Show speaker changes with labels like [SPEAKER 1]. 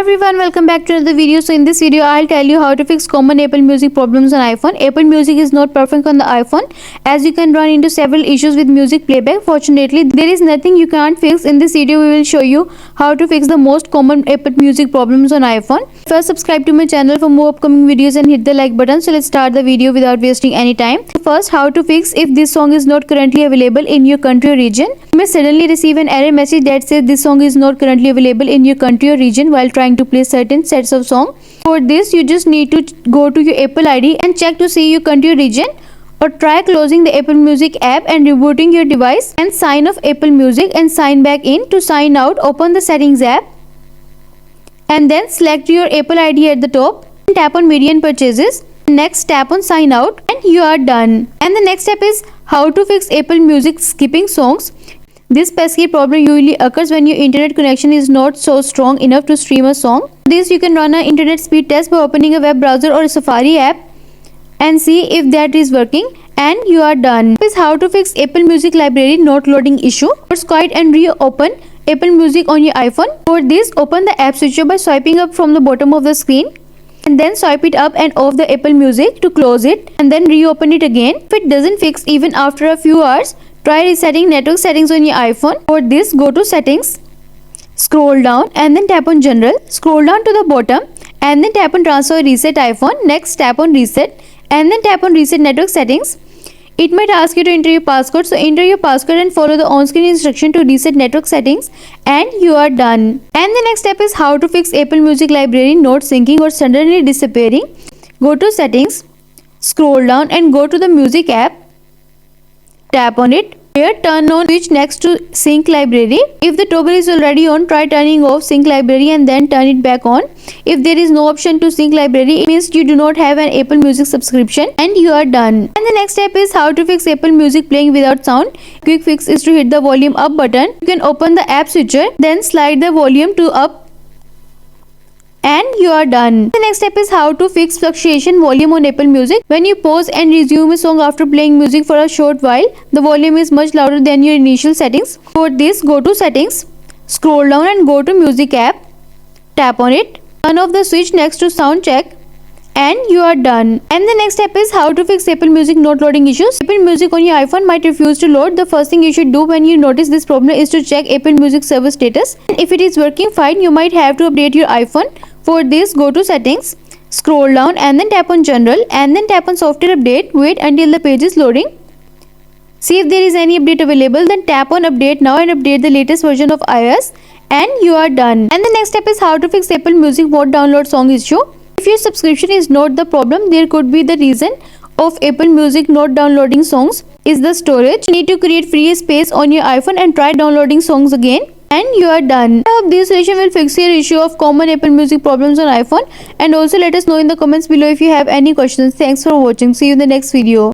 [SPEAKER 1] everyone, welcome back to another video. So in this video I'll tell you how to fix common Apple Music problems on iPhone. Apple Music is not perfect on the iPhone, as you can run into several issues with music playback. Fortunately, there is nothing you can't fix. In this video we will show you how to fix the most common Apple Music problems on iPhone. First, subscribe to my channel for more upcoming videos and hit the like button. So let's start the video without wasting any time. First, how to fix if this song is not currently available in your country or region. You may suddenly receive an error message that says this song is not currently available in your country or region while trying to play certain sets of songs. For this, you just need to go to your Apple ID and check to see your country or region, or try closing the Apple Music app and rebooting your device, and sign off Apple Music and sign back in. To sign out, open the settings app and then select your Apple ID at the top and tap on media and purchases. Next, tap on sign out and you are done. And the next step is how to fix Apple Music skipping songs. This pesky problem usually occurs when your internet connection is not so strong enough to stream a song. For this, you can run an internet speed test by opening a web browser or a Safari app and see if that is working, and you are done. This is how to fix Apple Music library not loading issue. First, quiet and reopen Apple Music on your iPhone. For this, open the app switcher by swiping up from the bottom of the screen, and then swipe it up and off the Apple Music to close it, and then reopen it again. If it doesn't fix even after a few hours, try resetting network settings on your iPhone. For this, go to settings, scroll down and then tap on general, scroll down to the bottom and then tap on transfer reset iPhone. Next, tap on reset and then tap on reset network settings. It might ask you to enter your passcode, so enter your passcode and follow the on-screen instruction to reset network settings, and you are done. And the next step is how to fix Apple Music library not syncing or suddenly disappearing. Go to settings, scroll down and go to the music app. Tap on it. Here, turn on switch next to sync library. If the toggle is already on, try turning off sync library and then turn it back on. If there is no option to sync library, it means you do not have an Apple Music subscription, and you are done. And the next step is how to fix Apple Music playing without sound. Quick fix is to hit the volume up button. You can open the app switcher, then slide the volume to up, and you are done. The next step is how to fix fluctuation volume on Apple Music. When you pause and resume a song after playing music for a short while, the volume is much louder than your initial settings. For this, go to settings, scroll down and go to music app. Tap on it, turn off the switch next to sound check, and you are done. And the next step is how to fix Apple Music not loading issues. Apple Music on your iPhone might refuse to load. The first thing you should do when you notice this problem is to check Apple Music server status. If it is working fine, you might have to update your iPhone. For this, go to settings, scroll down and then tap on general and then tap on software update. Wait until the page is loading. See if there is any update available, then tap on update now and update the latest version of iOS, and you are done. And the next step is how to fix Apple Music won't download song issue. If your subscription is not the problem, there could be the reason of Apple Music not downloading songs is the storage. You need to create free space on your iPhone and try downloading songs again, and you are done. I hope this solution will fix your issue of common Apple Music problems on iPhone, and also let us know in the comments below if you have any questions. Thanks for watching. See you in the next video.